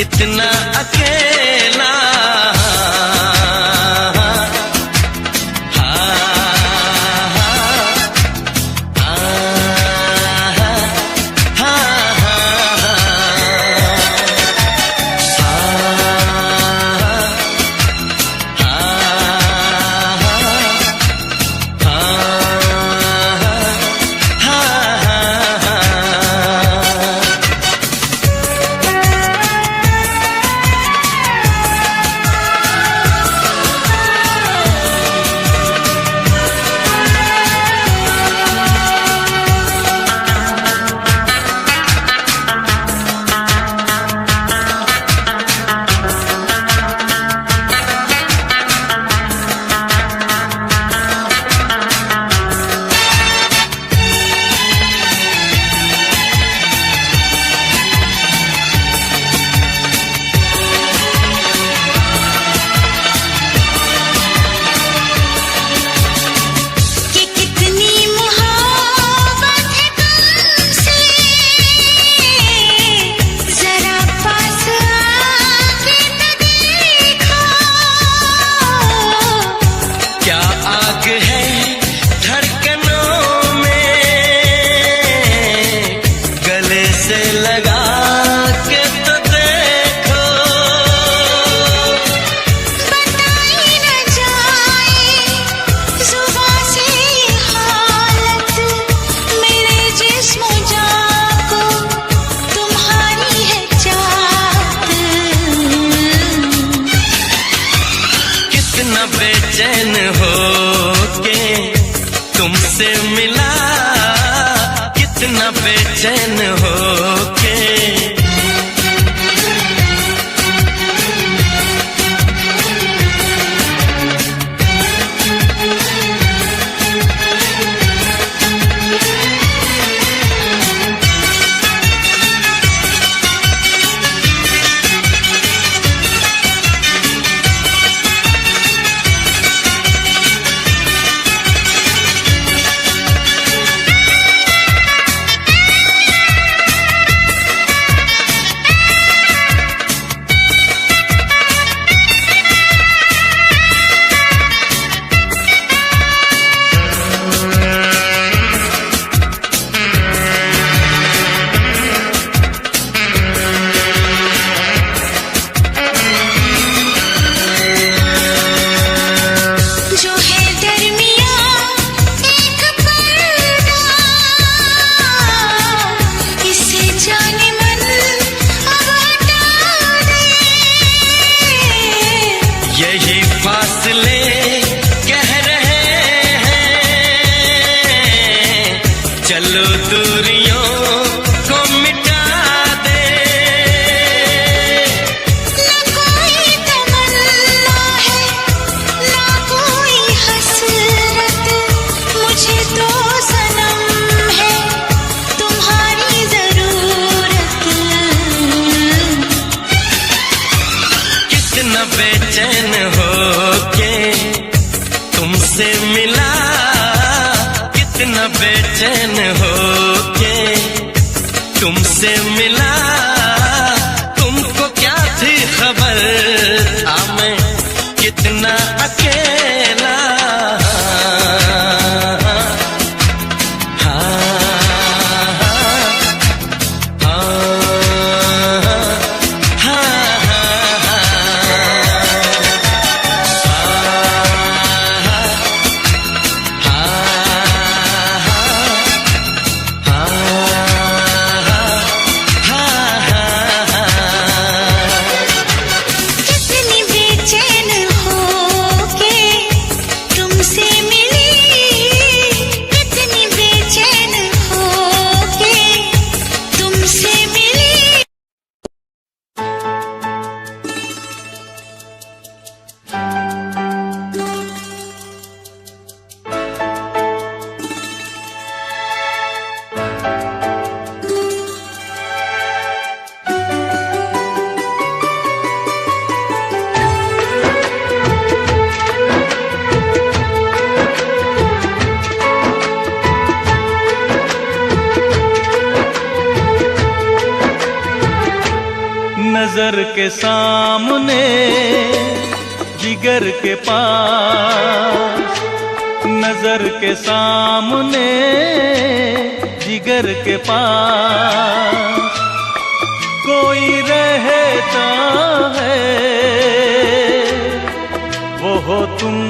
कितना अकेला। बेचैन हो के तुमसे मिला, कितना बेचैन हो के। यही फासले कह रहे हैं, चलो दूरियों को मिटा दे। ना कोई तमन्ना है, ना कोई हसरत, मुझे तो सनम है तुम्हारी जरूरत। कितना बेचैन हो के तुमसे मिला, कितना बेचैन हो के तुमसे मिला। तुमको क्या थी खबर, मैं कितना अकेला। नजर के सामने जिगर के पास, नजर के सामने जिगर के पास कोई रहता है, वो हो तुम।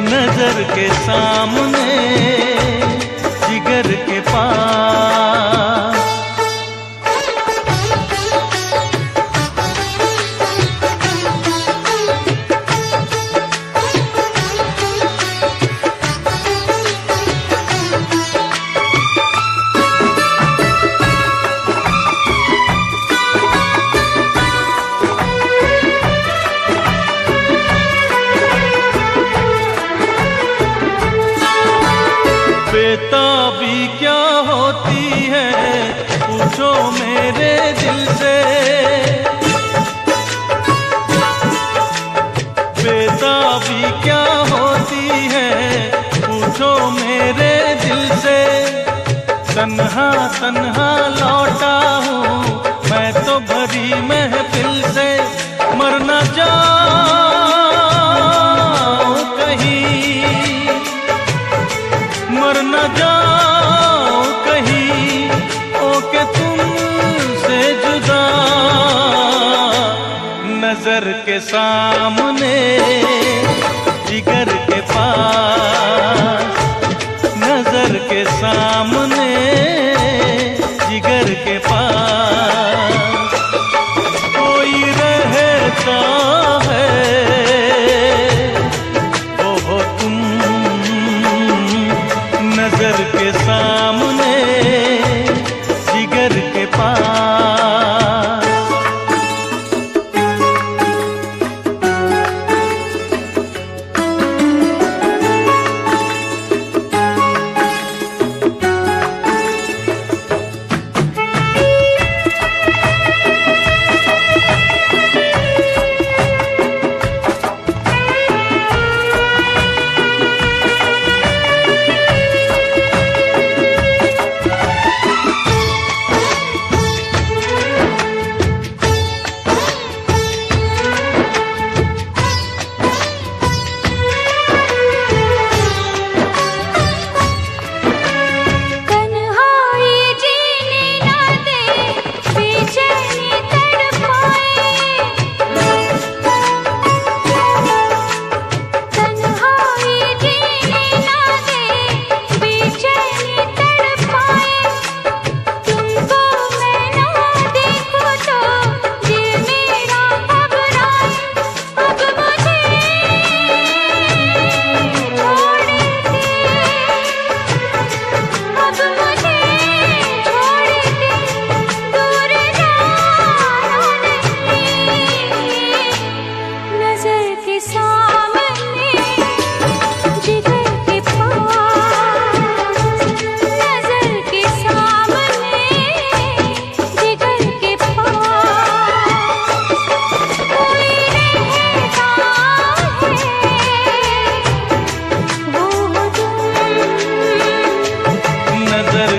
नजर के सामने जिगर के पास। बेताबी क्या होती है पूछो मेरे दिल से, बेताबी क्या होती है पूछो मेरे दिल से। तन्हा तन्हा लौटा हूँ मैं तो भरी महफिल से, मर न जाऊं कहीं, मर न जाओ कहीं ओके तुमसे जुदा। नजर के सामने जिगर के पास, नजर के सामने जिगर के पास कोई रहता है, वो हो तुम। नजर के सामने जिगर के पास।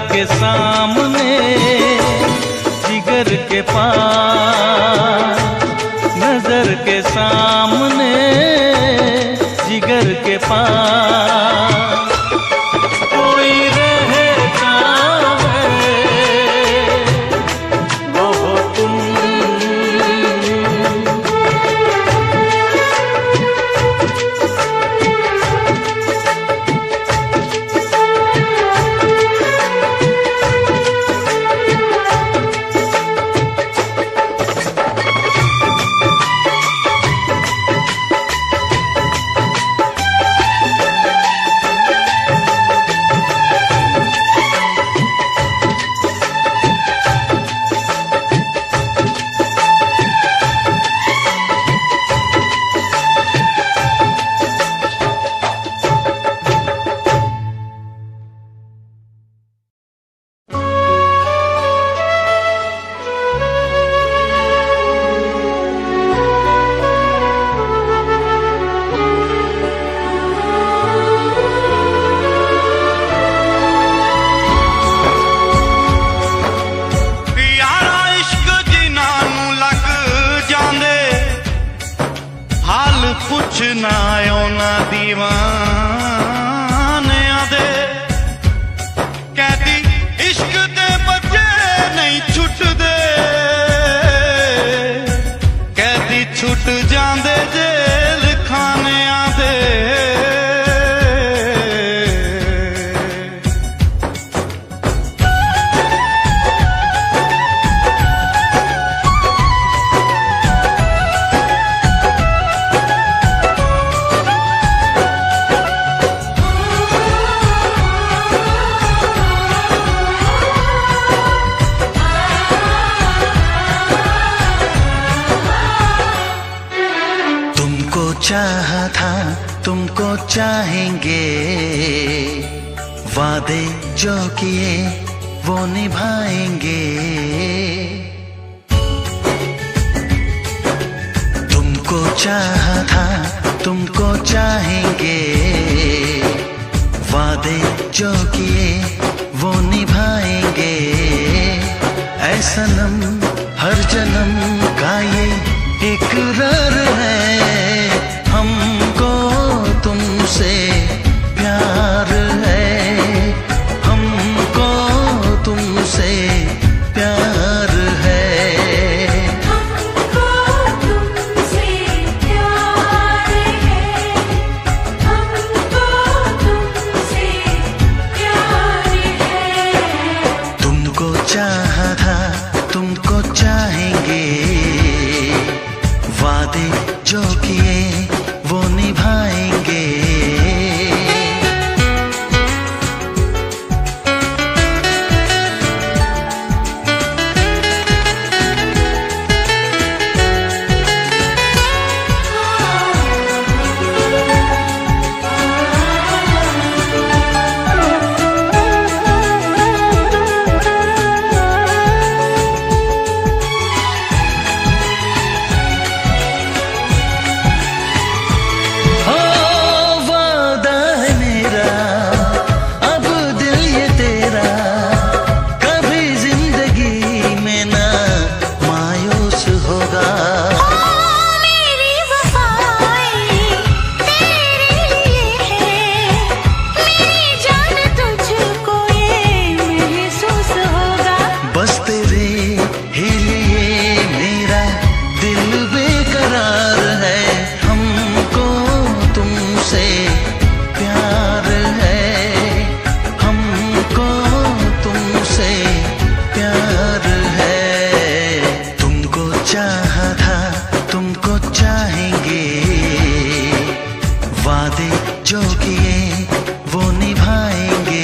के सामने जिगर के पास, नजर के सामने जिगर के पास कोई रहता है, वो हो तुम। कुछ ना ना दीवाने आदे कहती इश्क दे बच्चे नहीं छुट दे कहती छुट जांदे जेल खाने आदे चाहा था तुमको चाहेंगे वादे जो किए वो निभाएंगे तुमको चाहा था तुमको चाहेंगे वादे जो किए वो निभाएंगे ऐ सनम हर जन्म का ये इकरार है हमको तुमसे प्यार है हमको तुमसे प्यार है हमको तुमसे प्यार है हमको तुमसे प्यार है तुमको चाहा था तुमको चाहेंगे वादे जो किए वो निभाएंगे जो किए वो निभाएंगे।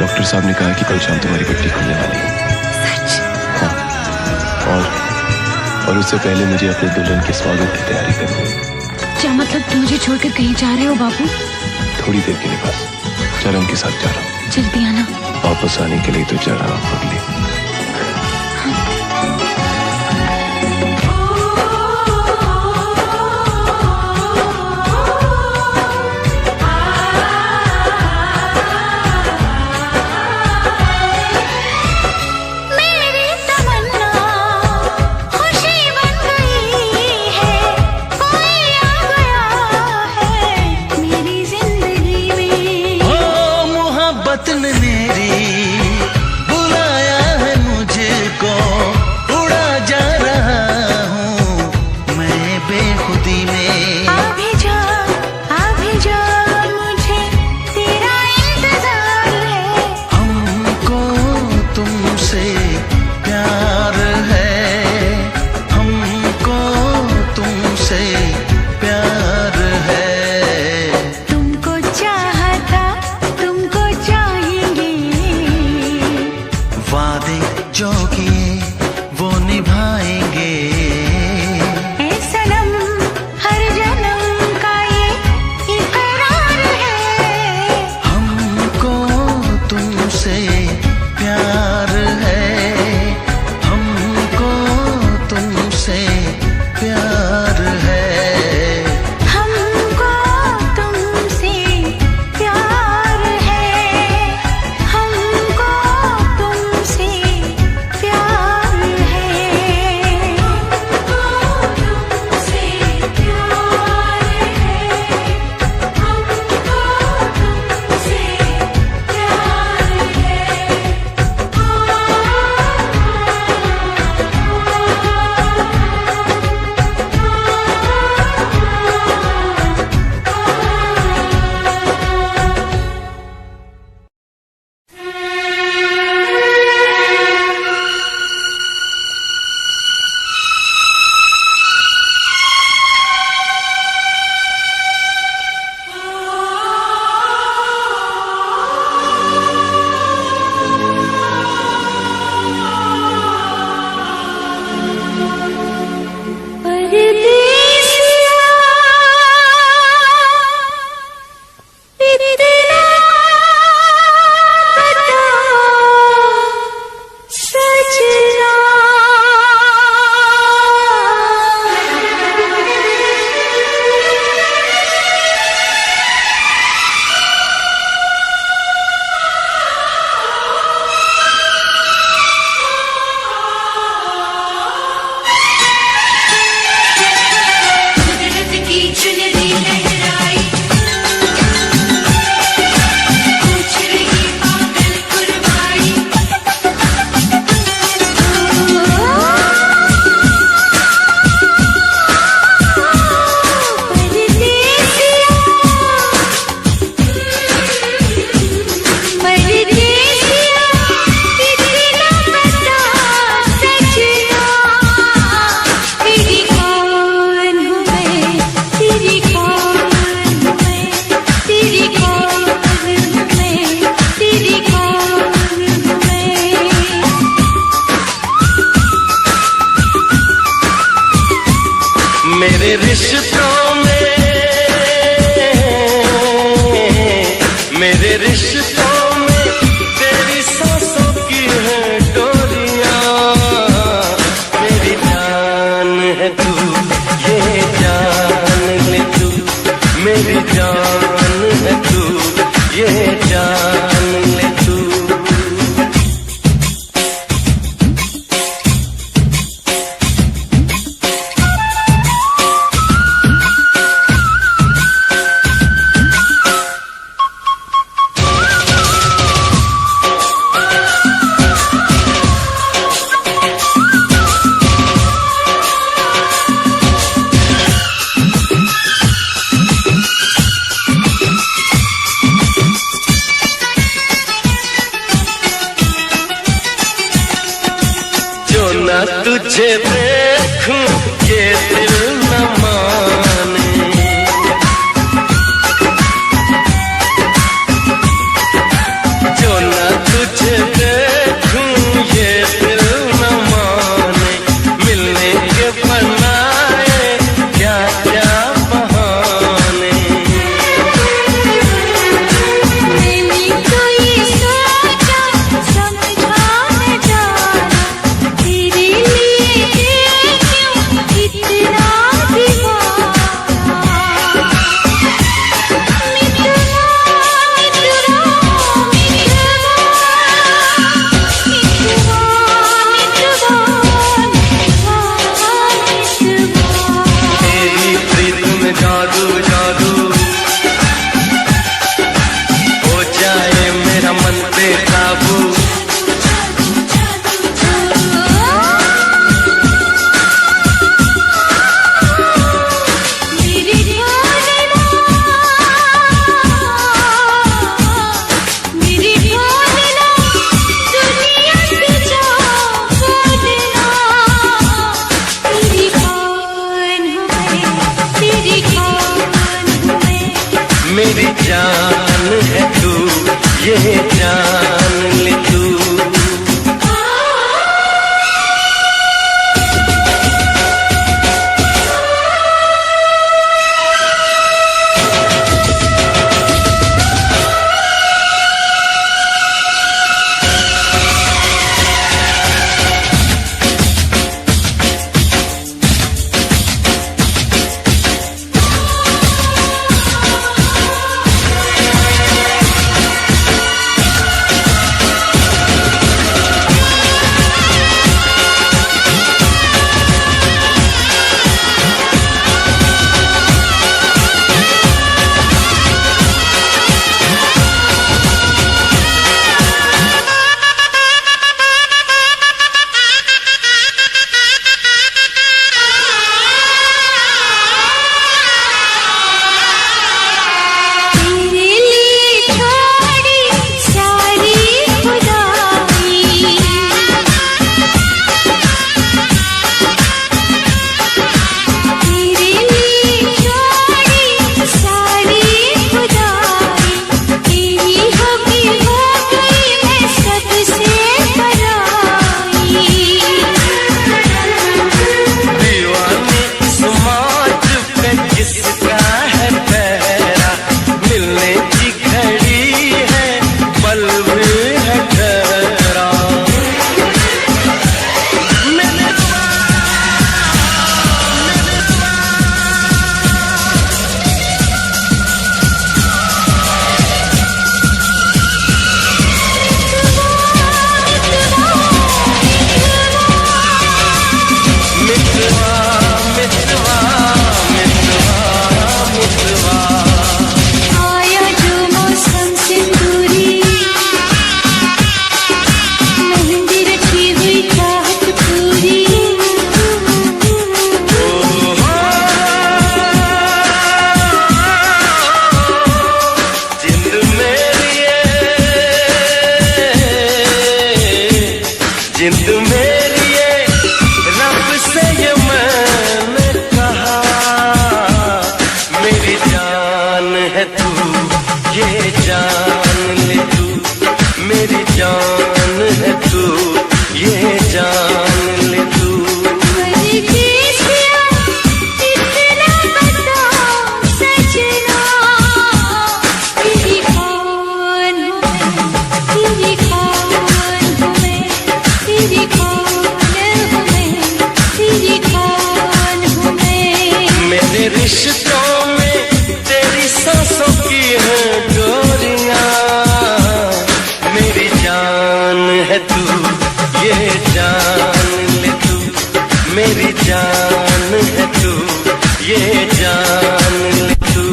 डॉक्टर साहब ने कहा कि कल शाम तुम्हारी पट्टी खुलने वाली है। सच? हाँ। और उससे पहले मुझे अपने दुल्हन के स्वागत की तैयारी करनी है। क्या मतलब तुम मुझे छोड़कर कहीं जा रहे हो बाबू? थोड़ी देर के लिए बस, चरण के साथ जा रहा हूँ। जल्दी आना। वापस आने के लिए तो जा रहा हूँ पगली। मेरी बुलाया मेरे रिश्तों में, मेरे रिश्तों में तेरी सांसों की है डोरियां। मेरी जान है तू, ये जान ले तू। मेरी जान है तू, ये जान ले तू। तुझे देखूं ये दिल न माने, जो न तुझे देखूं ये दिल न माने। मिलने के बनाए क्या क्या बहाने। मैंने तो ये सोचा समझा न जाना, तेरे इतना दीवाना। तेरी प्रीत में जादू जादू हो जाए मेरा मन पे काबू। मेरी जान है तू, ये जान ले तू। रिश्तों में तेरी सांसों की है डोरियां। मेरी जान है तू, ये जान ले तू। मेरी जान है तू, ये जान ले तू।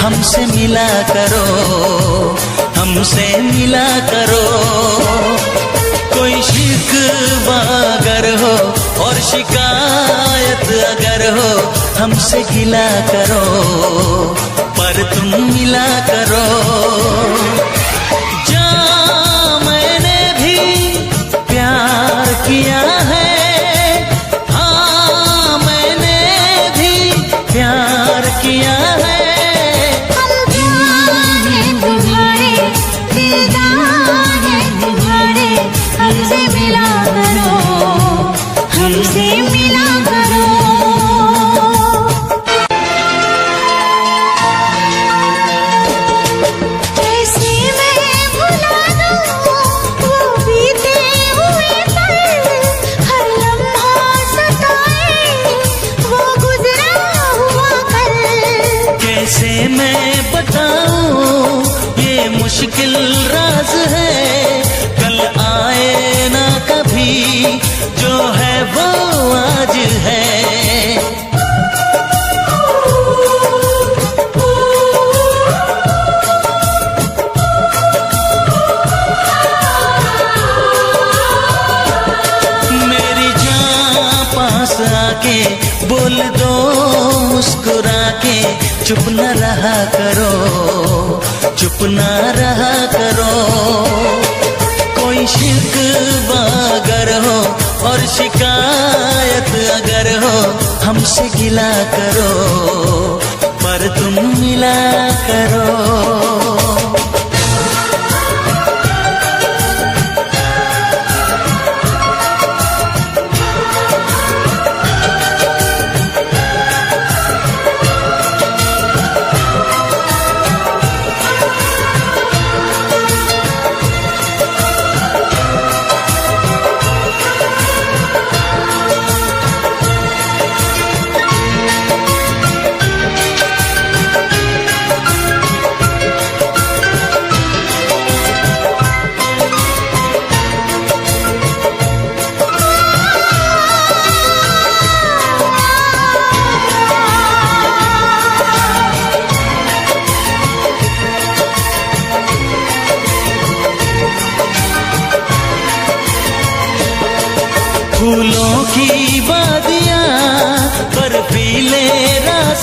हमसे मिला करो, हमसे मिला करो। कोई शिकवा अगर हो और शिकायत अगर हो, हमसे गिला करो, पर तुम मिला करो। जहाँ मैंने भी प्यार किया है, हाँ मैंने भी प्यार किया है। हमसे मिला करो, हमसे मिला करो। कैसे मैं भुला दूँ वो बीते हुए पल, हर लम्हा सताए वो गुजरा हुआ कल। कैसे मैं बताऊँ ये मुश्किल राज है, कल आए ना कभी, जो है वो आज है। मेरी जान पास आके बोल दो मुस्कुरा के, चुप न रहा करो, चुप न रहा करो। कोई शिकवा अगर हो और शिकायत अगर हो, हमसे गिला करो, पर तुम मिला करो।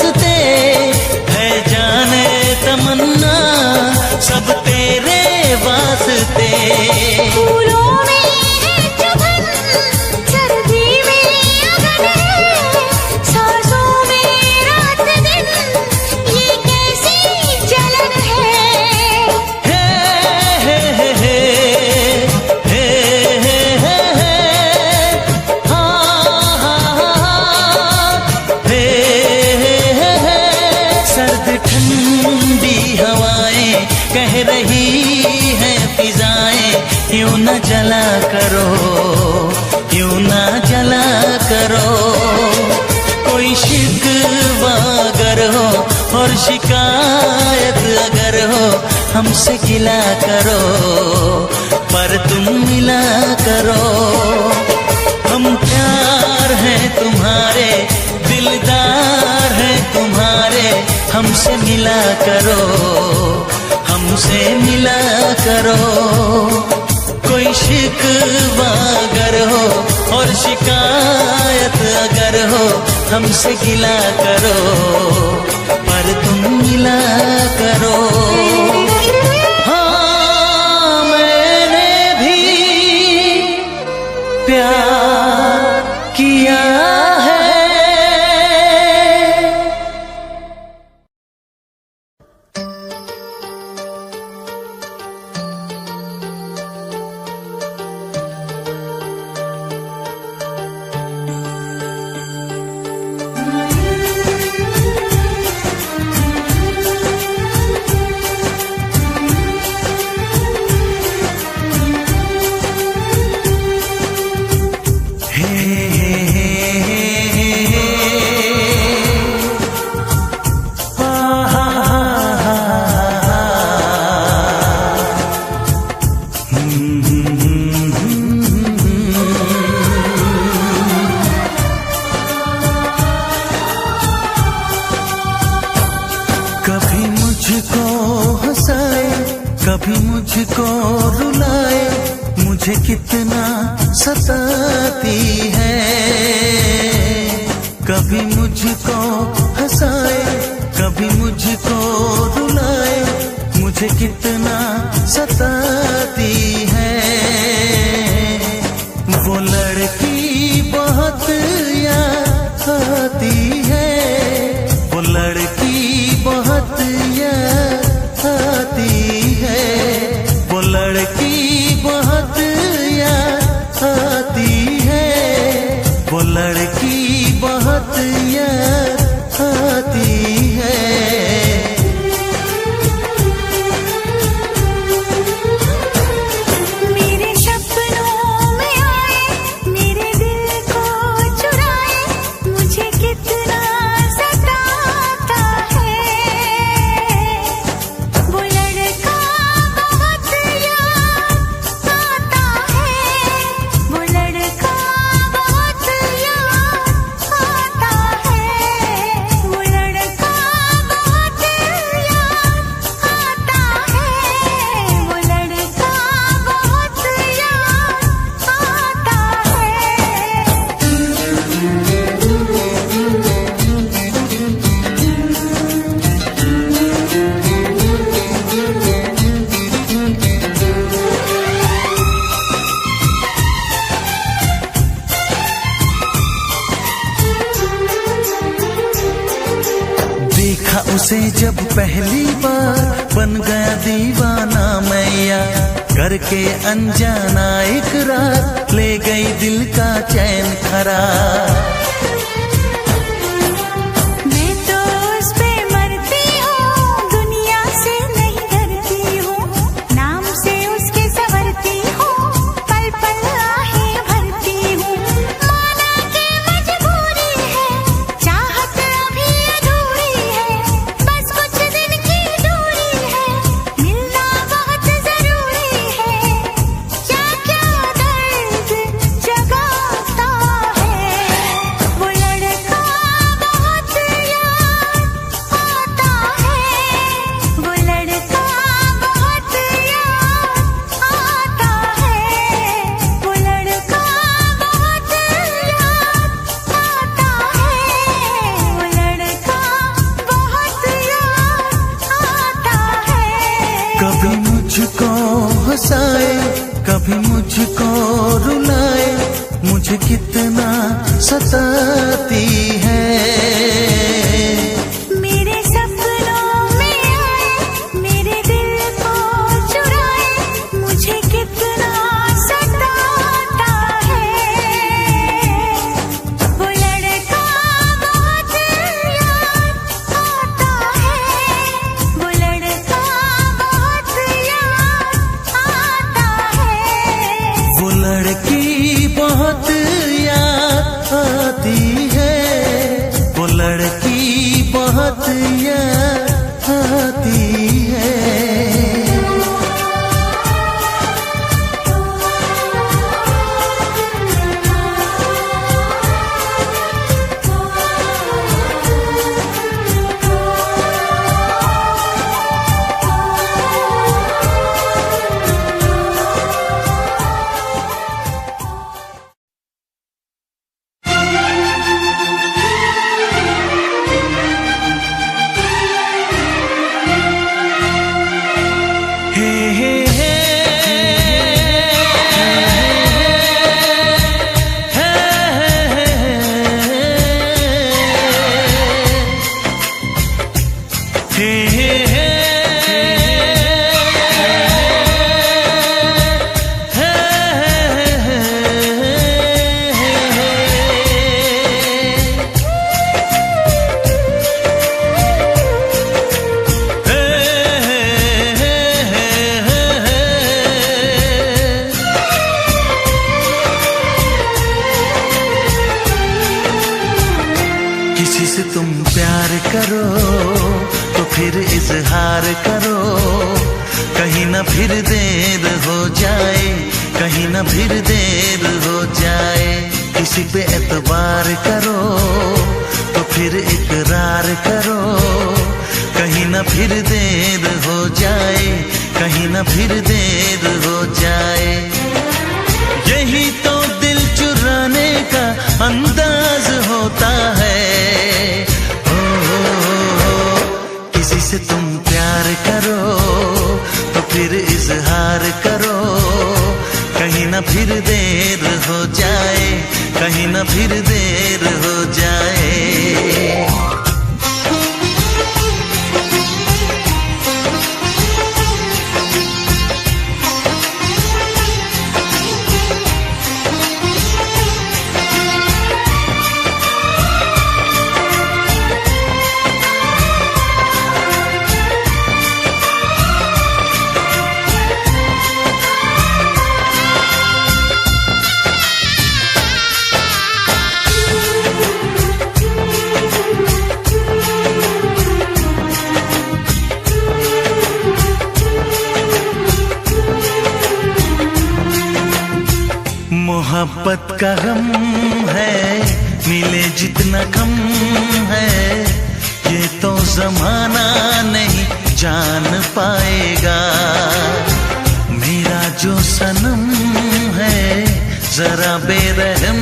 रास्ते है जाने तमन्ना सब तेरे वास्ते। फूलों में है चुभन, सर्दी में अगन है, सांसों में रात दिन, ये कैसी जलन है। हे हे हे हे हे हे हे हाँ हाँ हे हे हे सर्द ठंडी हवाएं कह रही है फिजाएं, यूं न जला करो, यूं न जला करो। कोई शिकवा अगर हो और शिकायत अगर हो, हमसे गिला करो पर तुम मिला करो। हम प्यार हैं तुम्हारे, दिलदार हैं तुम्हारे, हमसे मिला करो, हमसे मिला करो। कोई शिकवा अगर हो और शिकायत अगर हो, हमसे गिला करो पर तुम मिला करो। हाँ मैंने भी प्यार किया है। कभी मुझको हंसाए, कभी मुझको रुलाए, मुझे कितना सताती है। कभी मुझको हंसाए, कभी मुझको रुलाए, मुझे कितना सताती है। वो लड़की बहुत याद आती है, वो लड़की बहुत याद आती है, वो लड़की बहुत याद आती है, वो लड़की बहुत याद आती है। मेरे सपनों में आए, मेरे दिल को चुराए, मुझे कितना सताता है। वो लड़का बहुत याद आता है, वो लड़का बहुत याद आता है, वो लड़का बहुत याद आता है, वो लड़का बहुत याद आता देखा उसे जब पहली बार, बन गया दीवाना मैया, करके अनजाना इकरार, ले गई दिल का चैन करार। मैं तो उस पे मरती हूँ, दुनिया से नहीं डरती हूँ, नाम से उसके संवरती हूँ, पल पल आहें भरती हूँ। माना कि मजबूरी है, चाहत अभी अधूरी है, बस कुछ दिन की दूरी है, मिलना बहुत जरूरी है। क्या क्या दर्द जगाता है, वो हंसाए, कभी मुझको रुलाए, मुझे कितना सताती है। मेरे सपनों में आए, मेरे दिल को चुराए, मुझे कितना सताता है। वो लड़का बहुत याद आता है, वो लड़का बहुत याद आता है। वो लड़की बहुत याद आती है, वो लड़की बहुत याद आती है। किसी से तुम प्यार करो तो फिर इजहार करो, कहीं ना फिर देर हो जाए, कहीं ना फिर देर हो जाए। किसी पे एतबार करो तो फिर इकरार करो, कहीं ना फिर देर हो जाए, कहीं ना फिर देर हो जाए। यही तो दिल चुराने का अंदाज होता है। किसी से तुम प्यार करो तो फिर इजहार करो, कहीं ना फिर देर हो जाए, कहीं ना फिर देर हो जाए। मोहब्बत का गम है, मिले जितना कम है, ये तो जमाना नहीं जान पाएगा। मेरा जो सनम है जरा बेरहम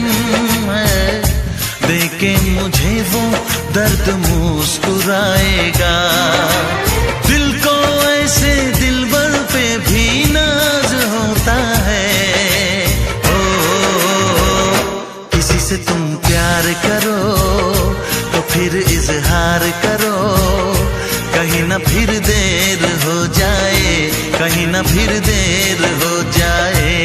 है, देखे मुझे वो दर्द मुस्कुराएगा। दिल को ऐसे दिलबर पे भी नाज होता है। किसी से तुम प्यार करो तो फिर इजहार करो, कहीं ना फिर देर हो जाए, कहीं ना फिर देर हो जाए।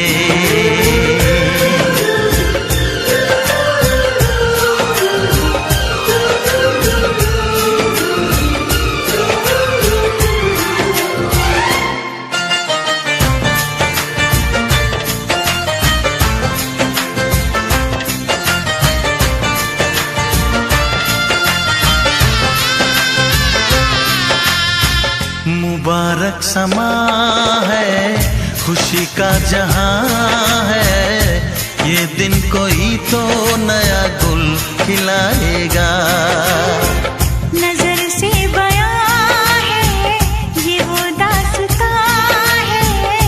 मुबारक समा है, खुशी का जहां है, ये दिन कोई तो नया गुल खिलाएगा। नजर से बयां है ये वो दास्तां है,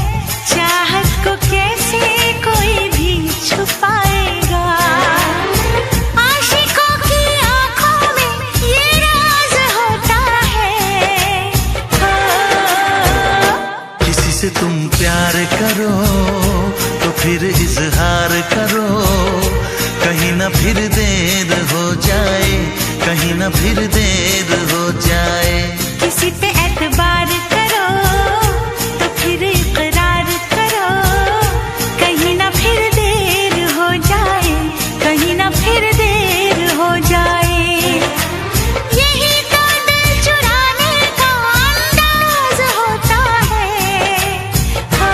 चाहत को कैसे कोई भी छुपाएगा। आशिकों की आंखों में ये राज होता है। किसी से तुम प्यार न फिर देर हो जाए। किसी पे एतबार करो तो फिर इकरार करो, कहीं ना फिर देर हो जाए, कहीं ना फिर देर हो जाए। यही तो दिल चुराने का अंदाज होता है। हो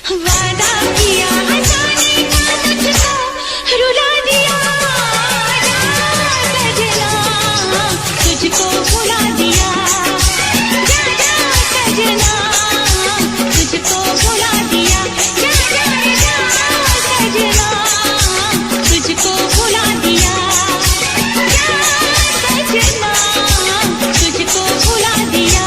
वादा किया हंसाने का तुझको रुला दिया सजना तुझको भुला दिया जा जा सजना तुझको भुला दिया जा जा सजना तुझको भुला दिया जा सजना तुझको भुला दिया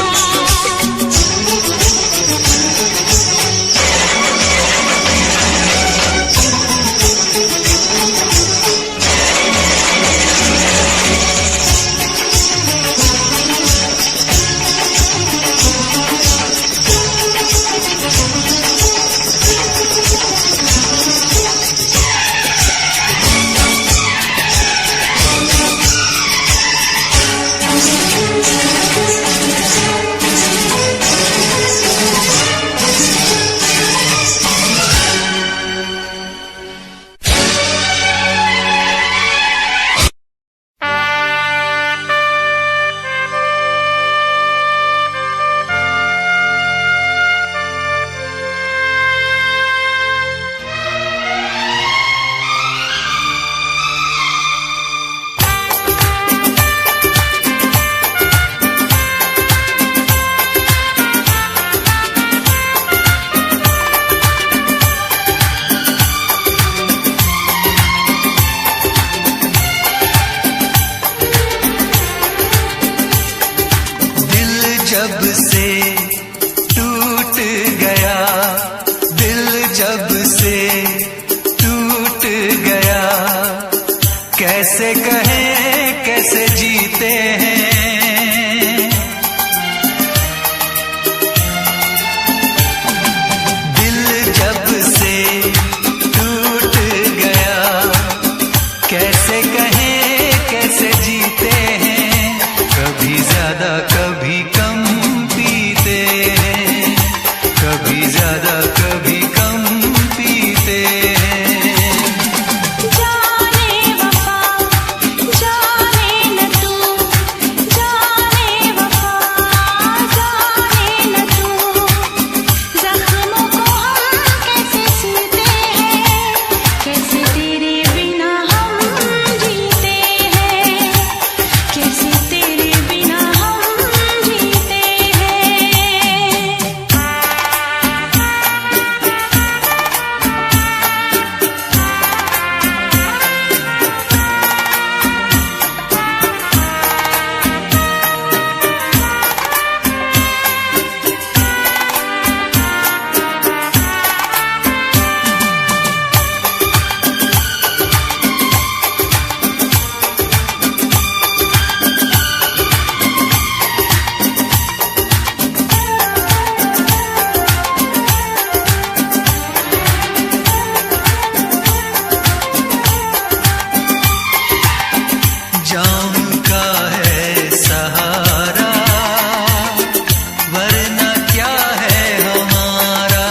जब से टूट गया दिल जब से टूट गया कैसे कहें कैसे जीते हैं दिल जब से टूट गया कैसे कहें कैसे जीते हैं कभी ज्यादा कभी कम पीते हैं कभी ज्यादा कभी कम पीते हैं जाने वफा जाने न तू जाने वफा जाने न तू जख्मों को हम कैसे सीते हैं कैसे तेरे बिना हम जीते हैं कैसे तेरे बिना हम जीते हैं जाम का है सहारा वरना क्या है हमारा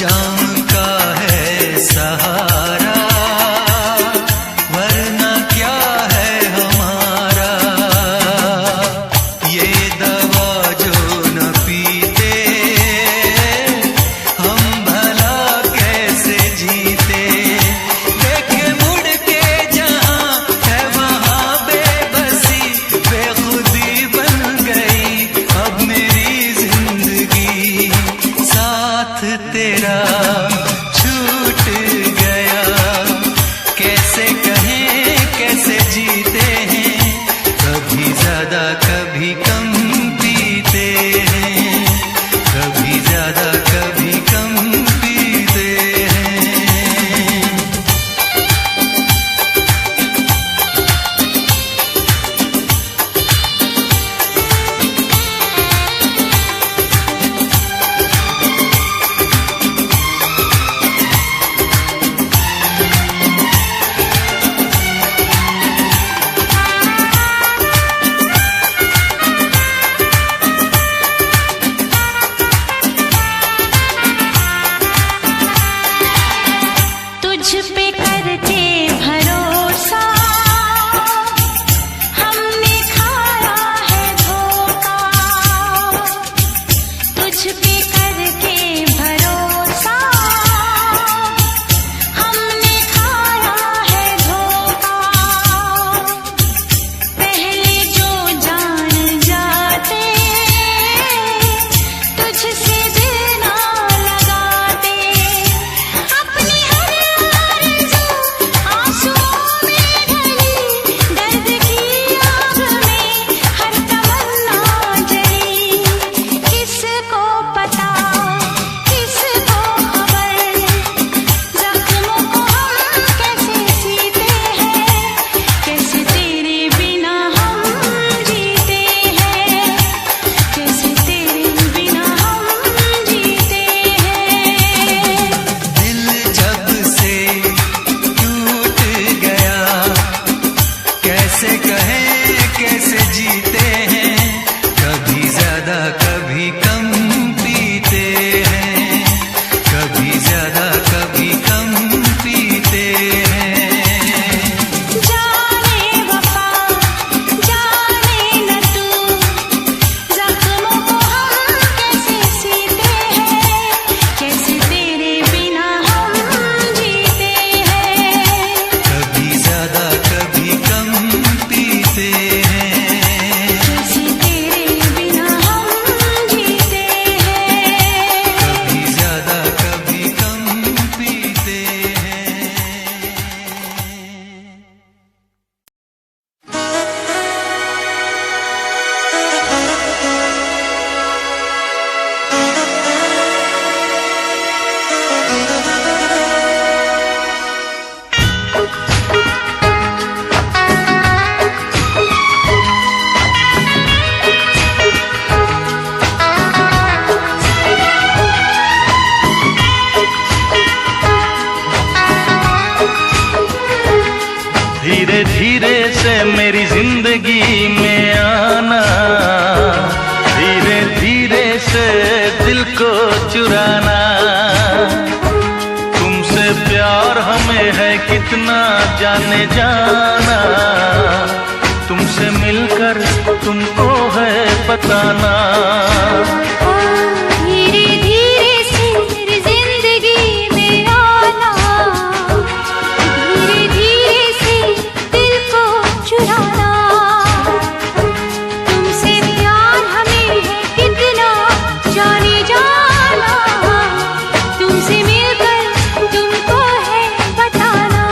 जाम का है सहारा वरना क्या है हमारा ये दवा जो न पीते हम भला कैसे जीते देखे मुड़ के जहां है वहां बेबसी बेखुदी बन गई अब मेरी जिंदगी साथ तेरा छूट गया कैसे कहें कैसे जीते हैं कभी ज्यादा कभी कम पीते हैं कभी ज्यादा कभी कम पीते हैं तुझ पे करके को चुराना। तुमसे प्यार हमें है कितना जाने जाना, तुमसे मिलकर तुमको है बताना। धीरे धीरे से मेरी जिंदगी में आना, धीरे धीरे से दिल को चुराना। तुमसे प्यार हमें है कितना जाने जाना, तुमसे मिलकर तुमको है बताना।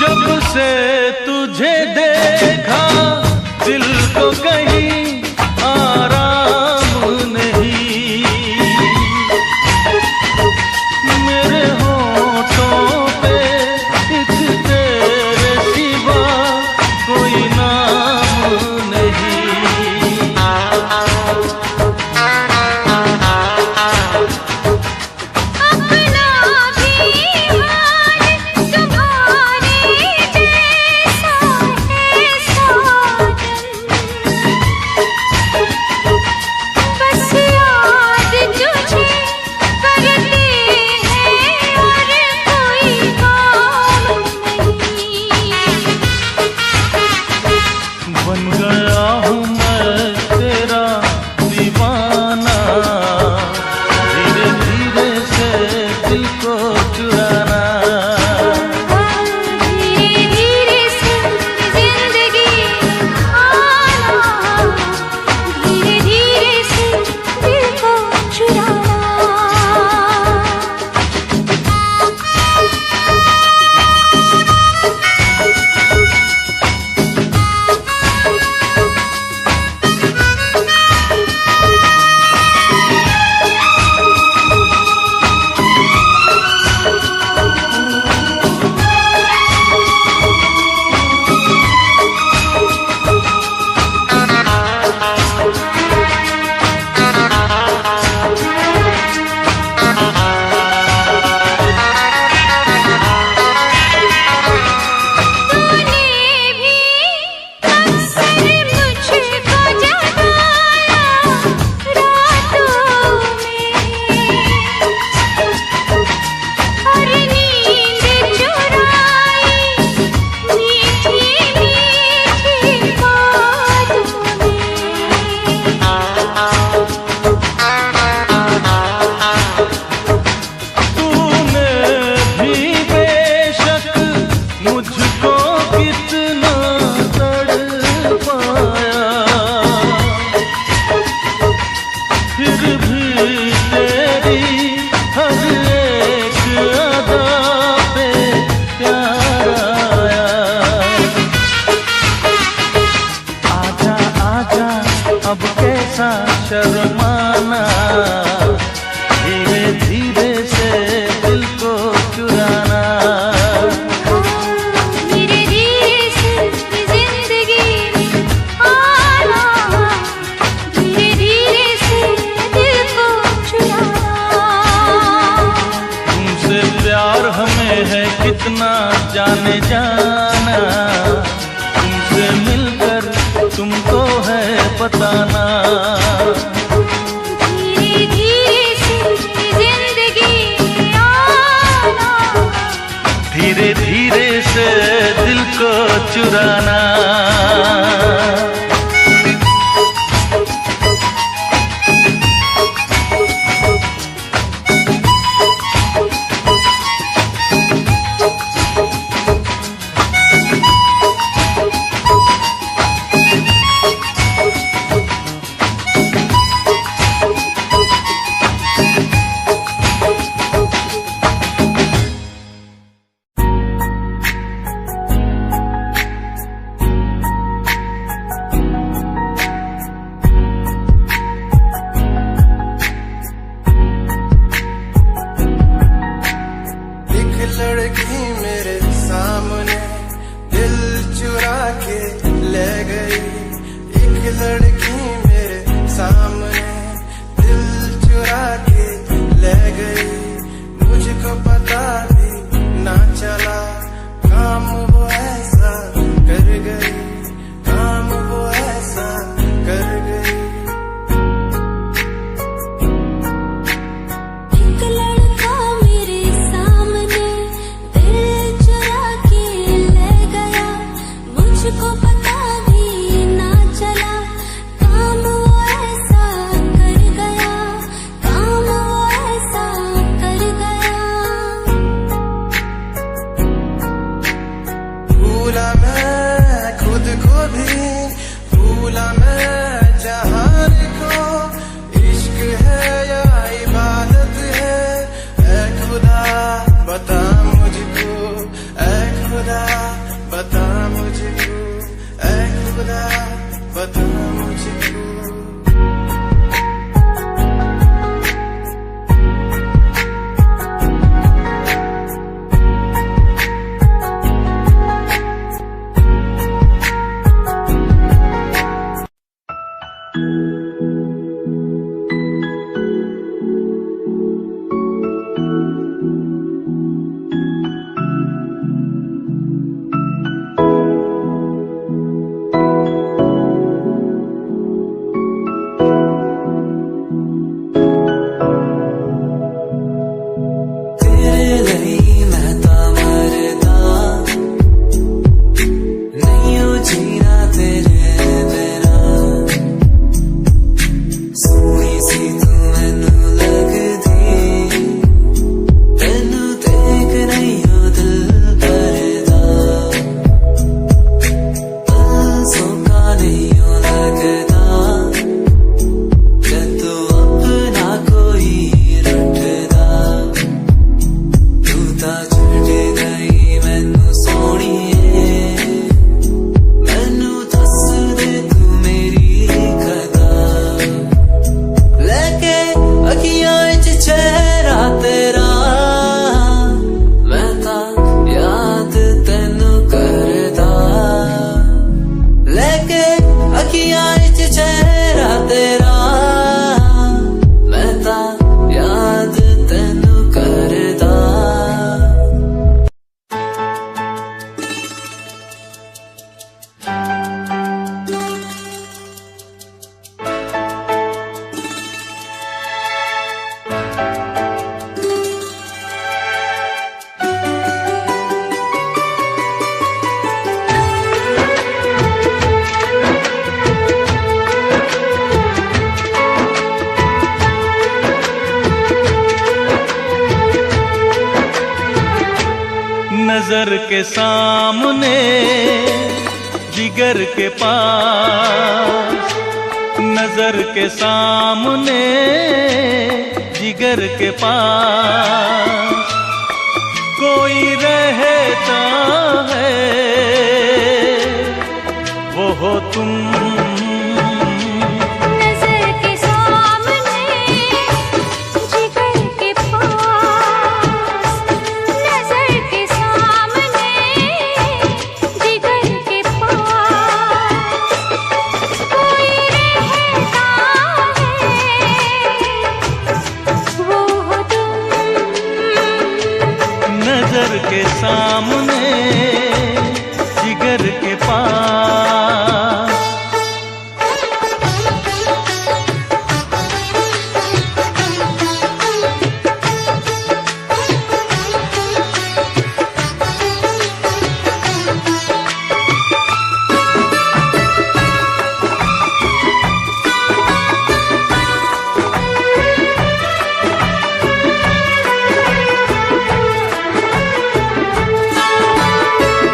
जब से तुझे देखा दिल को कहीं आराम नहीं, मेरे होठों पे एक तेरे सिवा कोई नाम नहीं। अपना भी हाल तुम्हारे जैसा है साजन, बस याद तुझे करते हैं और कोई काम नहीं। बन गया हूँ मैं तेरा दीवाना, धीरे धीरे से दिल को चुराना। धीरे धीरे से जिंदगी आना, धीरे धीरे से दिल को चुराना। तूने भी अक्सर मुझको जगाया रातों में, और नींद चुराई मीठी मीठी बातों में। तूने भी बेशक मुझको कितना तड़पाया, फिर भी तेरी हर एक अदा पे प्यार आया। आजा आजा अब कैसा शर्माना, धीरे धीरे से दिल को चुराना। धीरे धीरे से जिंदगी में आना, धीरे धीरे से दिल को चुराना। तुमसे प्यार हमें है कितना जाने जाना, तुमसे मिलकर तुमको है बताना। धीरे धीरे से जिंदगी में आना, धीरे धीरे से दिल को चुराना। नजर के सामने जिगर के पास, नजर के सामने जिगर के पास कोई रहता है, वो हो तुम। नजर के सामने जिगर के पास।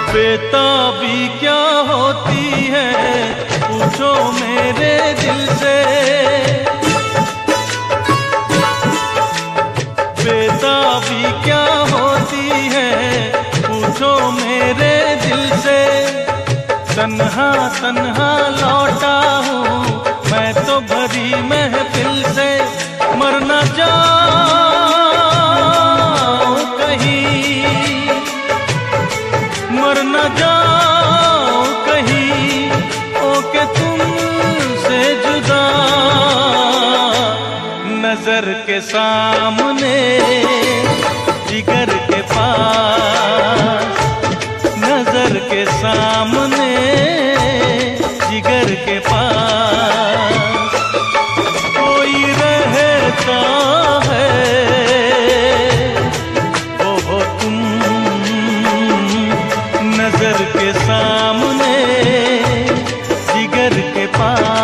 बेताबी क्या होती है पूछो मेरे दिल से, बेताबी क्या होती है पूछो मेरे दिल से। तन्हा तन्हा लौटा हूँ मैं तो भरी महफिल से, मर न जाऊं कहीं, मर न जाओ कहीं ओके तुमसे जुदा। नजर के सामने जिगर के पास, नजर के सामने जिगर के पास कोई रहता है, वो हो तुम। नजर के सामने जिगर के पास।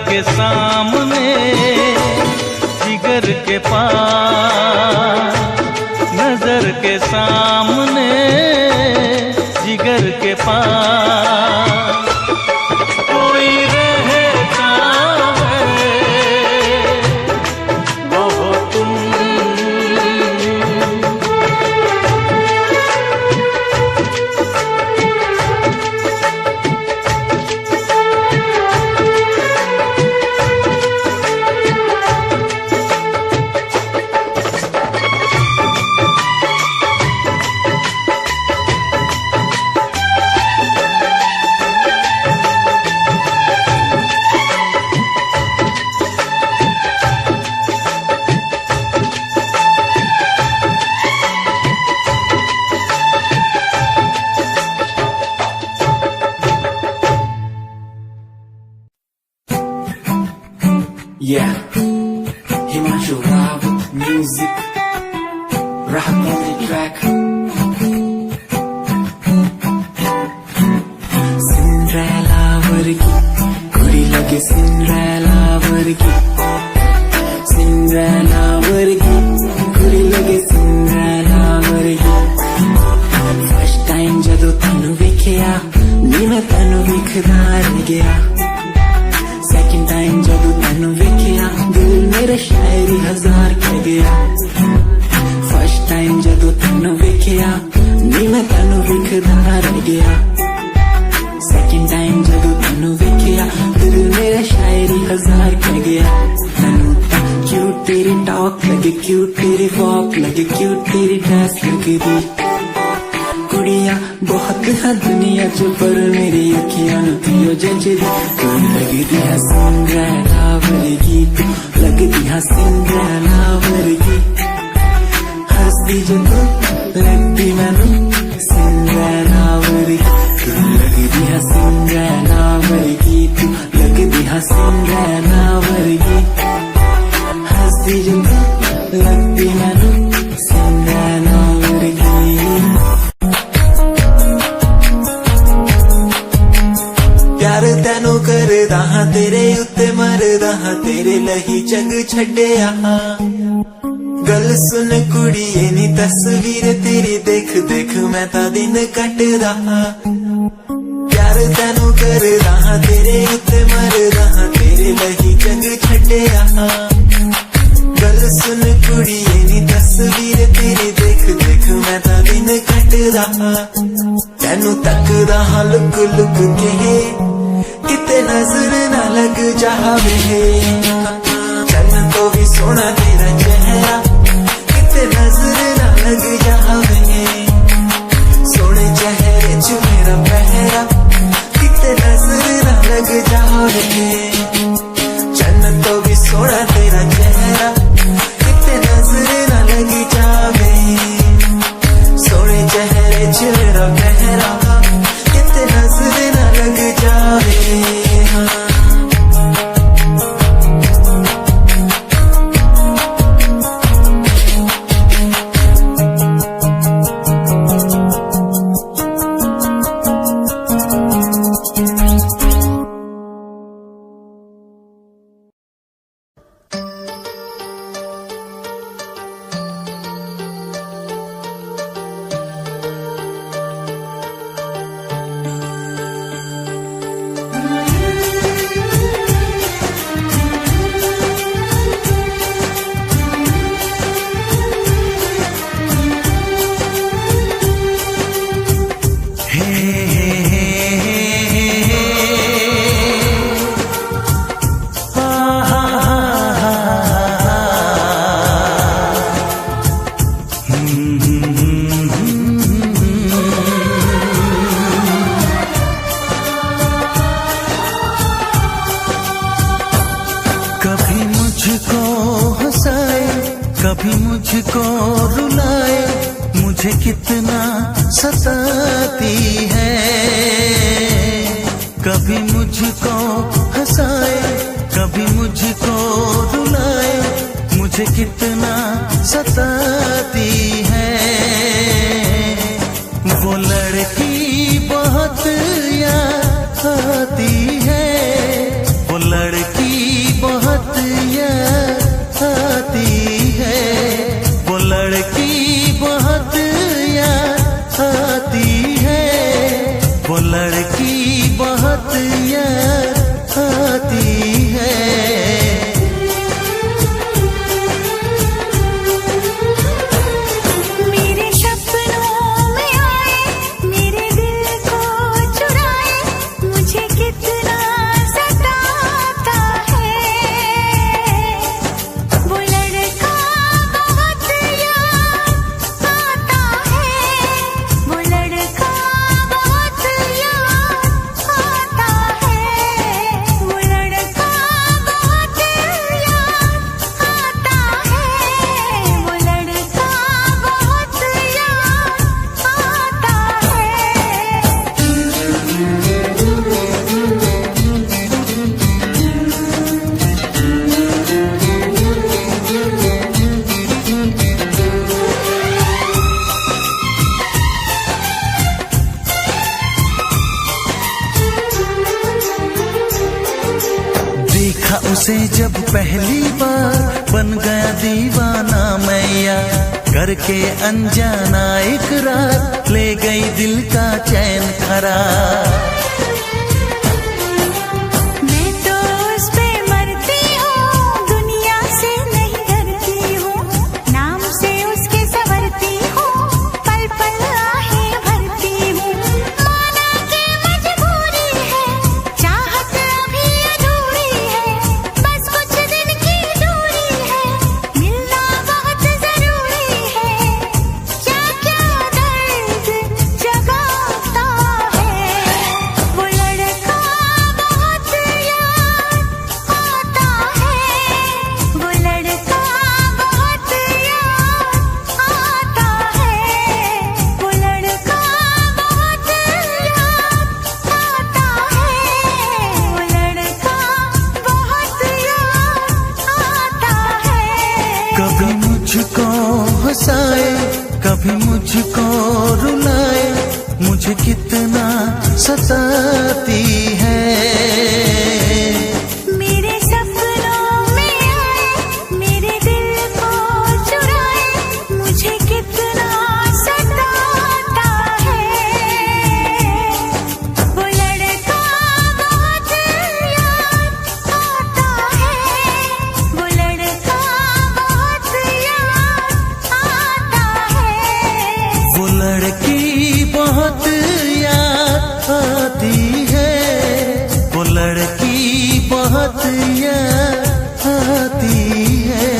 के सामने जिगर के पास, नजर के सामने जिगर के पास कोई रहता है, वो हो तुम। Yeah, Himanshu Rao music, rap on the track. Cinderella vargi, kudi lage Cinderella vargi. Cinderella vargi, kudi lage Cinderella vargi. First time jado tanu vekhya, ni main tanu vekhda reh gaya. Second time जब तैनू वेखिया दिल मेरा शायरी हजार कह गया. First time जब तैनू वेखिया नी मैं तैनू वेखदा रह गया. Second time जब तैनू वेखिया दिल मेरा शायरी हजार कह गया. तैनू ता क्यूट तेरी टॉक लगे, क्यूट तेरी वॉक लगे, क्यूट तेरी ड्रेस लगदी. कुड़िया बहुत है दुनिया च पर मेरी अखियां नूं जचदी. तू लगदी है सिंड्रेला वर्गी, तू लगदी है सिंड्रेला वर्गी. हंसदी जो तू लगदी मैनू सिंड्रेला वर्गी. तू लगदी है सिंड्रेला वर्गी, तू लगदी है सिंड्रेला वर्गी. हंसदी जो तू लगदी मैनू सिंड्रेला वर्गी. प्यार तैनू करदा हां तेरे उत्ते मरदा हां तेरे लही जग छड्डिया. गल सुन कुड़िए नी तस्वीर तेरी देख देख मैं ता दिन कटदा हां. प्यार तैनू करदा हां तेरे उत्ते मरदा हां तेरे लही जग छड्डिया. गल सुन कुड़िए नी तस्वीर तेरी देख देख मैं ता दिन कटदा हां. तैनू तकदा हां लुक लुक के किते नजर ना लग जावे. चन्न तो भी सोना तेरा चेहरा किते नजर ना लग जावे. सोने चेहरे च मेरा पहरा किते नजर ना लग जावे. चन्न तो भी सोना तेरा चेहरा किते नजर ना लग जावे. सोने चेहरे च मेरा पहरा किते नजर ना लग जावे. कभी मुझको रुलाए, मुझे कितना सताती है. कभी मुझको हंसाए, कभी मुझको रुलाए, मुझे कितना सताती है. वो लड़की बहुत याद आती है, वो लड़की बहुत याद आती है, वो लड़की बहुत याद आती है, वो लड़की बहुत याद आती है. तुझसे जब पहली बार बन गया दीवाना मैया, करके अनजाना इकरार ले गई दिल का चैन करार। मैं तो उस पे मरती हूँ, दुनिया से नहीं डरती हूँ, नाम से उसके संवरती हूँ, पल पल आहें भरती हूँ। माना कि मजबूरी है, चाहत अभी अधूरी है, बस कुछ दिन की दूरी है, मिलना बहुत जरूरी है। क्या क्या दर्द जगाता है वो लड़का, बहुत याद आता है वो लड़का, बहुत याद आता है वो लड़का, बहुत याद आता है वो लड़का, बहुत याद आता है। कभी मुझको हंसाए, कभी मुझको रुलाए, मुझे कितना सताती है। मेरे सपनों में आए, मेरे दिल को चुराए, मुझे कितना सताता है वो लड़का, बहुत याद आता है वो लड़का, बहुत याद आता है। वो लड़की बहुत याद आती है, वो लड़की बहुत याद आती है।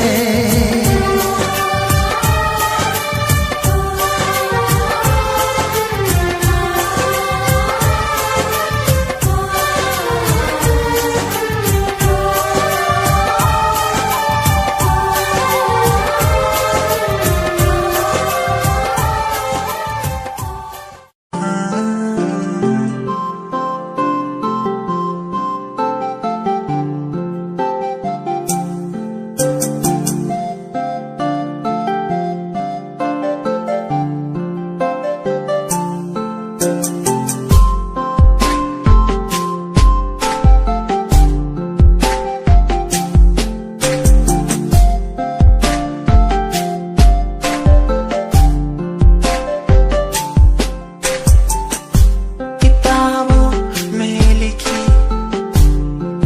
किताबों में लिखी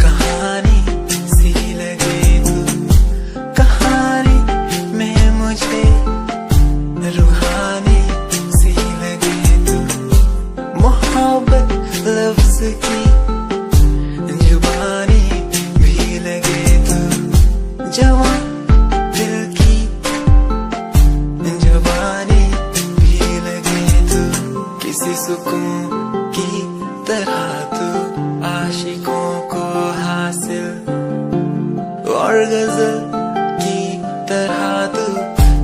कहानी सी लगे तू, कहानी में मुझे रूहानी सी लगे तू। मोहब्बत लफ्ज की जुबानी भी लगे तू, जवान दिल की जवानी भी लगे तू। किसी सुकून की तरह तू आशिकों को हासिल, और गजल की तरह तू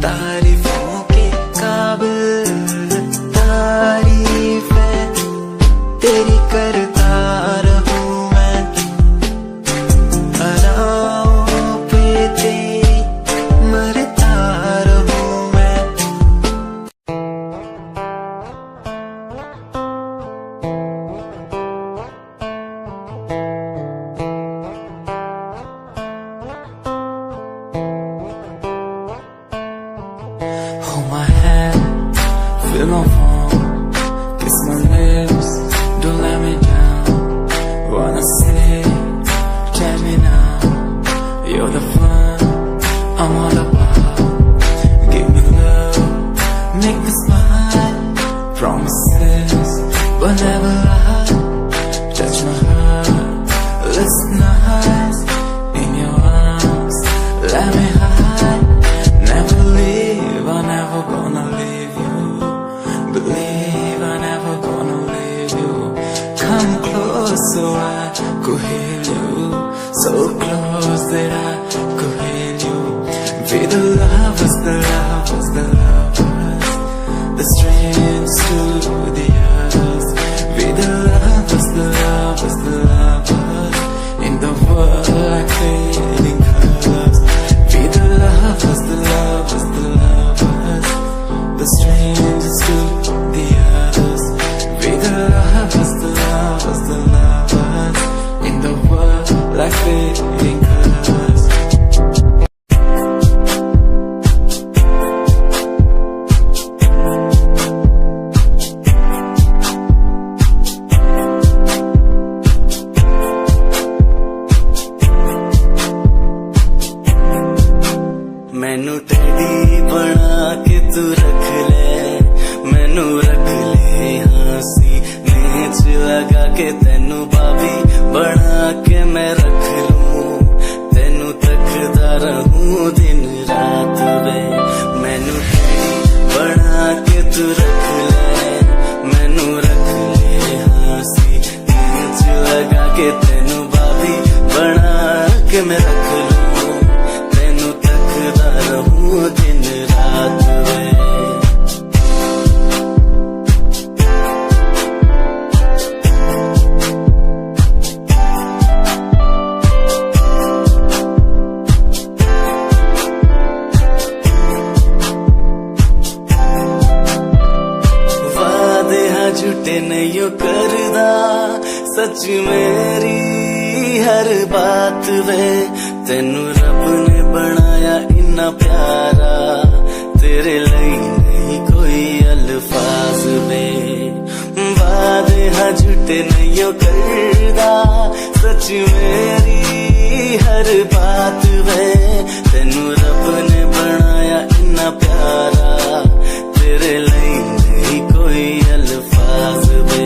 तारीफों के काबिल। तारीफें तेरी करता रहूं मैं, अदाओं पे तेरी मरता रहूं मैं। Hold my hand, feel my palm, kiss my lips, don't let me down. Wanna say, tell me now, you're the fun I'm all about. Give me love, make me smile, promises but never lie. Touch my heart, listen nice, in your arms, let me hide. Never leave, I'm never gonna leave you. Believe I'm never gonna leave you. Come close so I could hear you, so close that I could hear you. Be the lovers, the lovers, the lovers, the strangers to the others. Be the lovers, the lovers, the lovers, in the world like fading colors. Be the lovers, the lovers, the lovers, the strangers to the others. Be the lovers, the lovers, the lovers, in the world like fading colors. झूठे नहीं करदा सच मेरी हर बात वे तेनू रब ने बनाया इन्ना प्यारा तेरे लिए नहीं कोई अल्फाज वे वादे हाँ झूठे नहीं करदा सच मेरी हर बात वे तेनू रब ने बनाया इन्ना प्यारा तेरे लिए नहीं कोई अल्फाज वे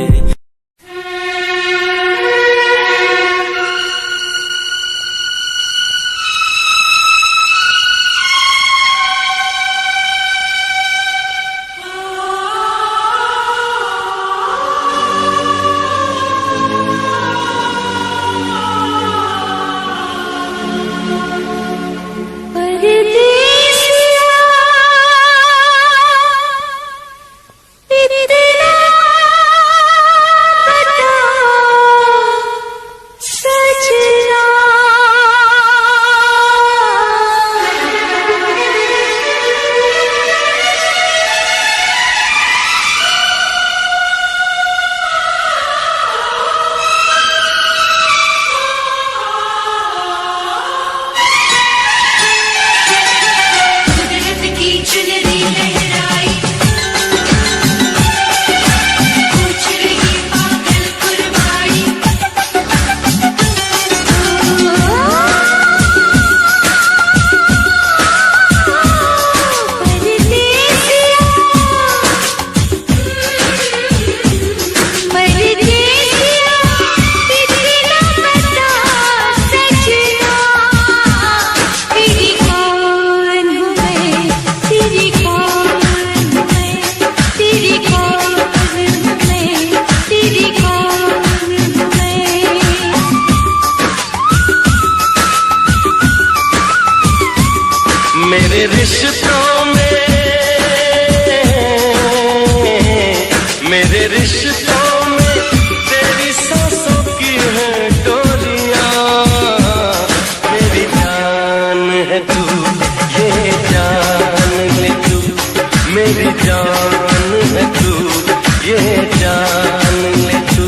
मेरे रिश्तों में तेरी सांसों की है डोरियां मेरी जान है तू ये जान ले तू मेरी जान है तू ये जान ले तू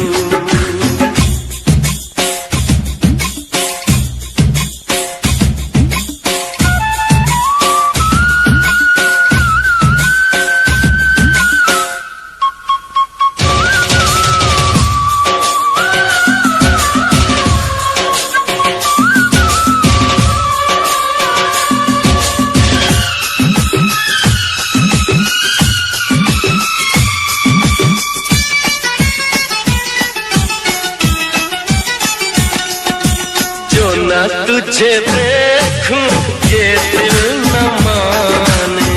तुझे देखूं ये दिल न माने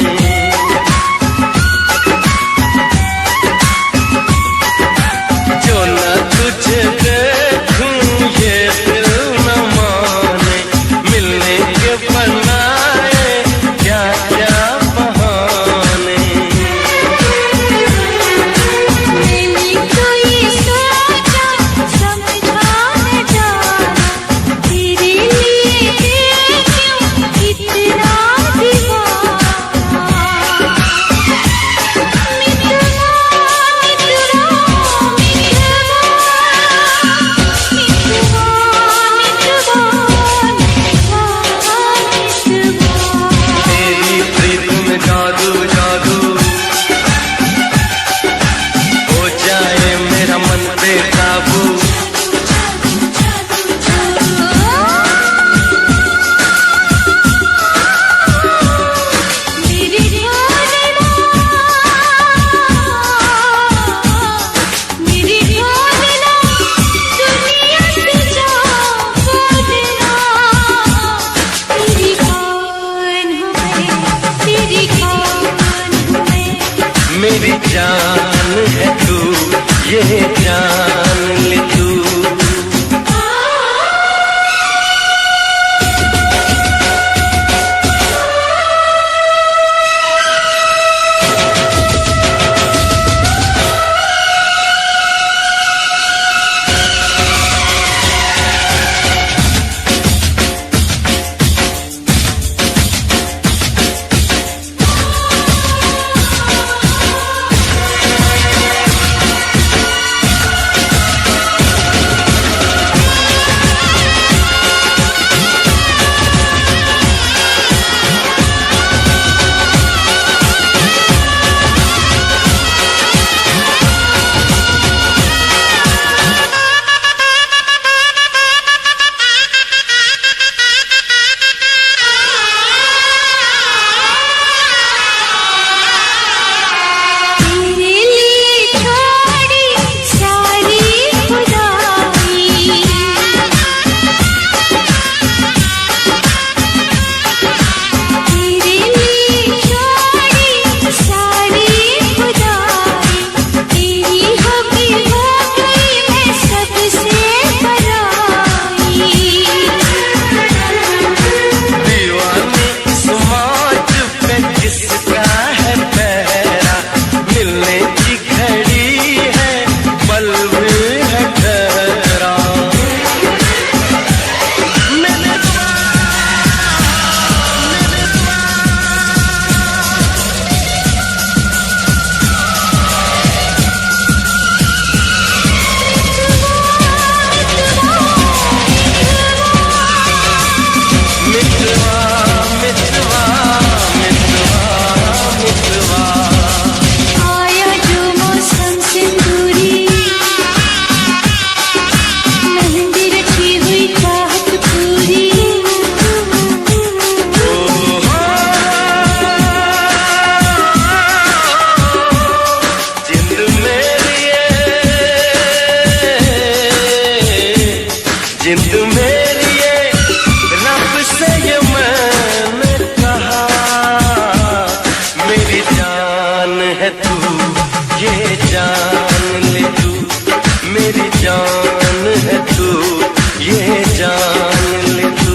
जो न तुझे देखूं ये दिल न माने मिलने के बनाए क्या क्या बहाने मैंने तो ये सोचा समझा न जाना तेरे मेरी जान है तू ये जान ले तू जान ले तू, मेरी जान है तू, ये जान ले तू।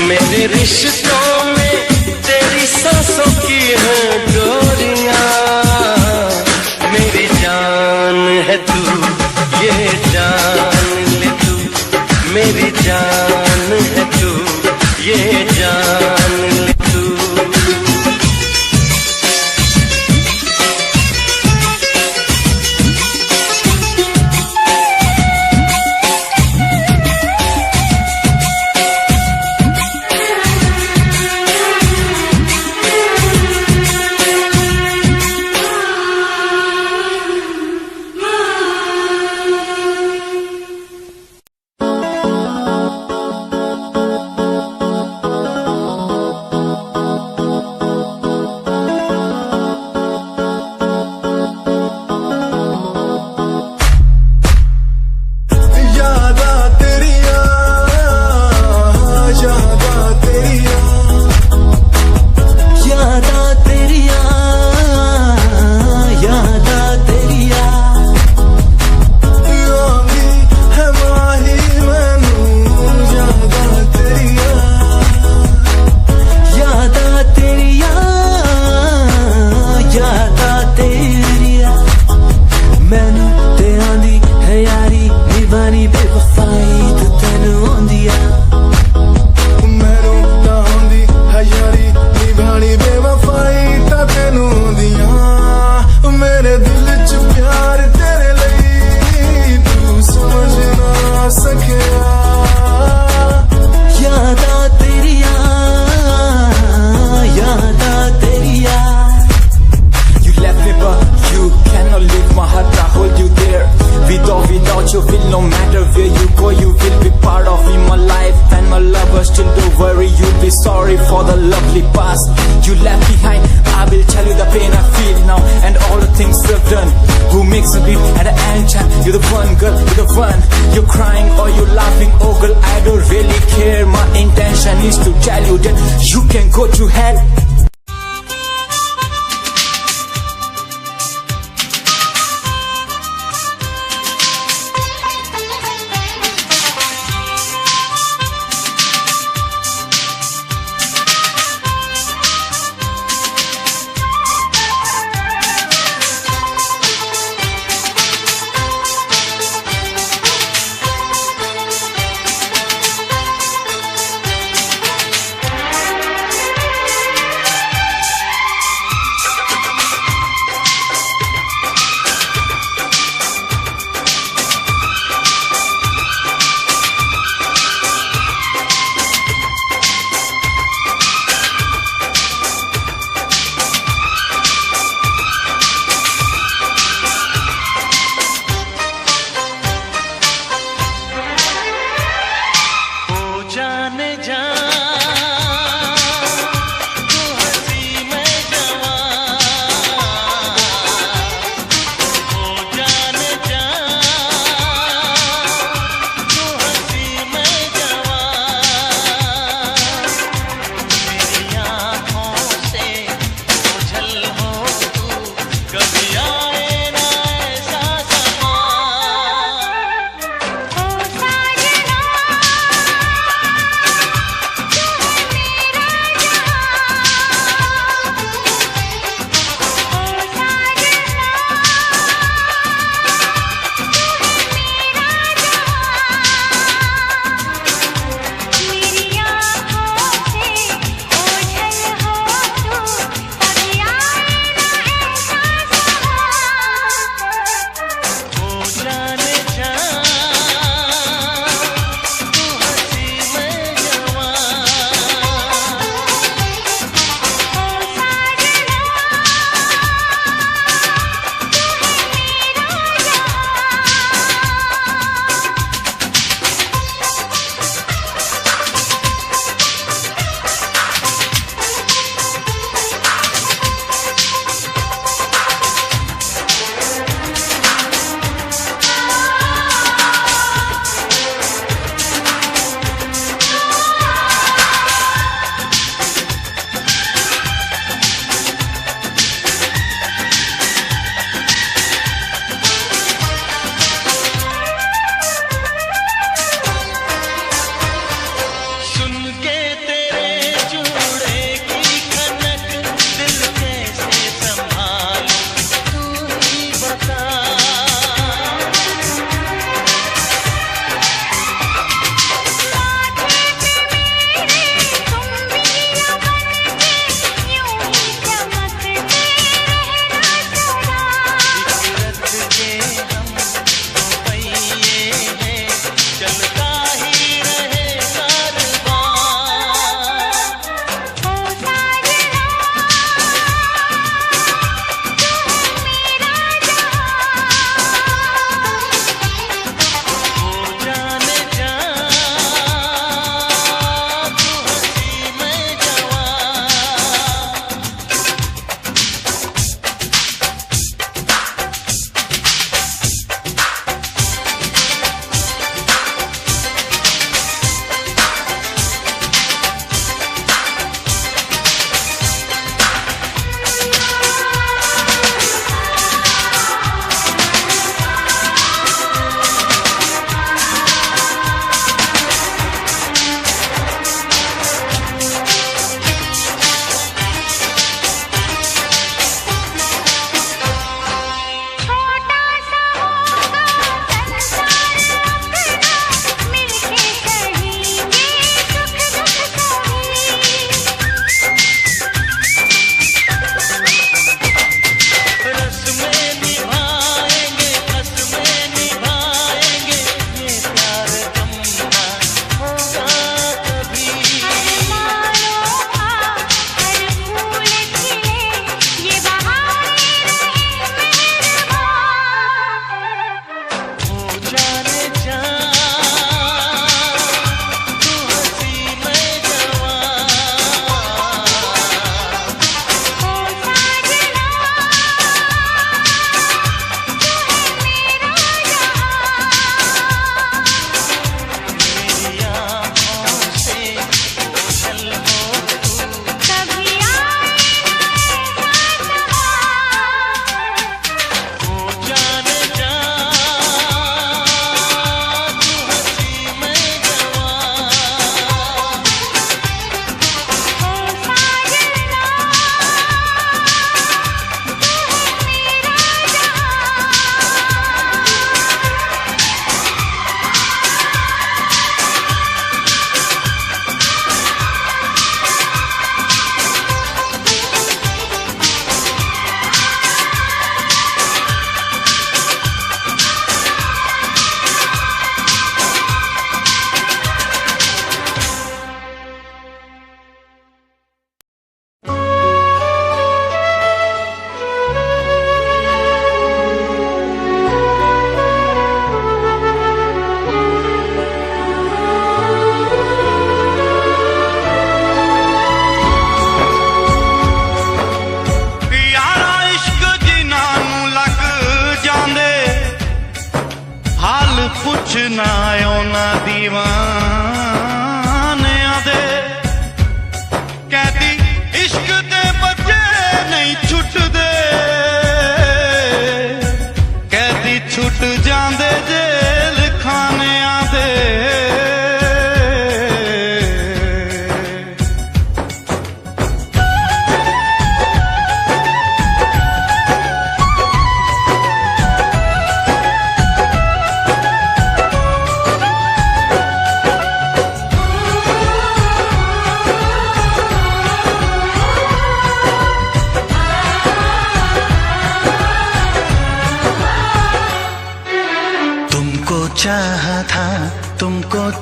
मेरे रिश्तों में तेरी सांसों की है डोरियां, मेरी जान है तू, ये जान ले तू, मेरी जान है तू, ये जान ले तू। Sorry for the lovely past you left behind. I will tell you the pain I feel now and all the things we've done. Who makes a beat at the end time? You're the one, girl, you're the one. You're crying or you're laughing, oh girl, I don't really care. My intention is to tell you that you can go to hell.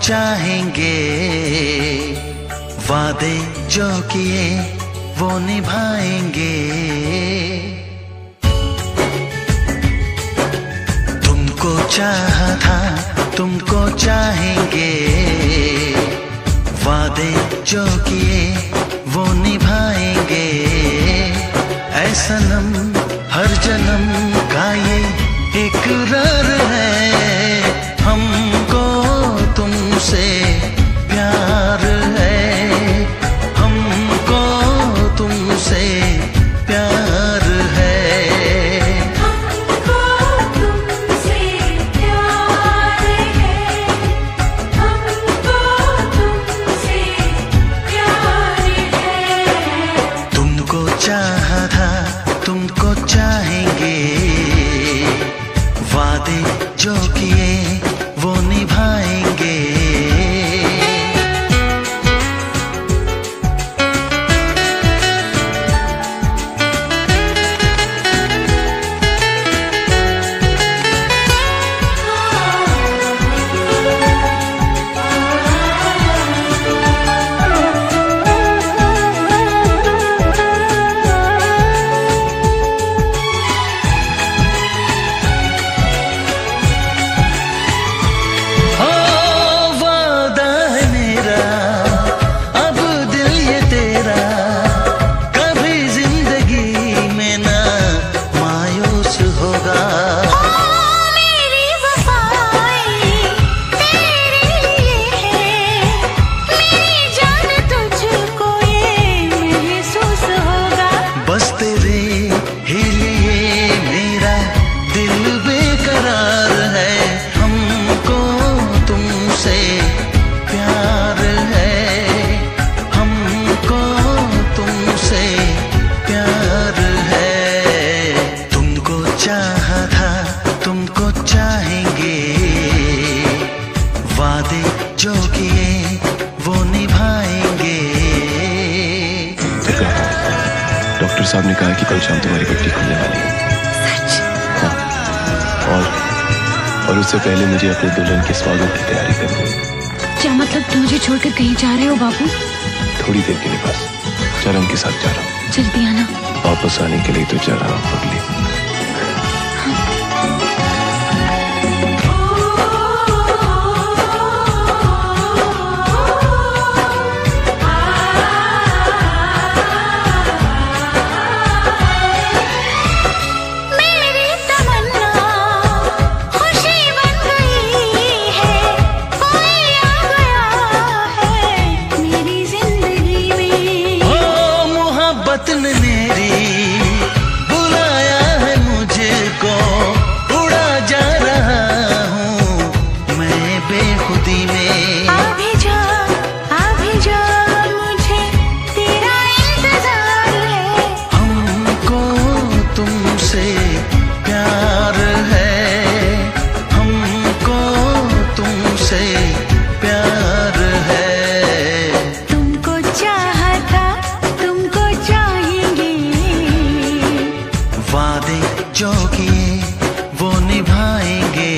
चाहेंगे, वादे जो किए वो निभाएंगे। तुमको चाहा था, तुमको चाहेंगे, वादे जो किए वो निभाएंगे। ऐ सनम हर जन्म का ये इकरार है, हमको तुमसे प्यार है, हमको तुमसे प्यार है। हमको तुमसे प्यार है, हमको तुमसे प्यार है। तुमको चाहा था, तुमको चाहेंगे, वादे जो किए वो निभाएंगे। वादे जो किए वो निभाएंगे। डॉक्टर साहब ने कहा कि कल शाम तुम्हारी पट्टी खुलने वाली है। सच? हाँ, और उससे पहले मुझे अपने दुल्हन के स्वागत की तैयारी करनी है। क्या मतलब तुम मुझे छोड़कर कहीं जा रहे हो बाबू? थोड़ी देर के लिए बस, चरण के साथ जा रहा हूँ। जल्दी आना। वापस आने के लिए तो जा रहा हूँ पगली। मेरी बुलाया है मुझको, उड़ा जा रहा हूँ मैं बेखुदी में। अभी जा मुझे तेरा इंतजार है। हमको तुमसे प्यार है, हमको तुमसे प्यार है। तुमको चाहा था, तुमको चाहेंगे, वादे जो किए वो निभाएंगे।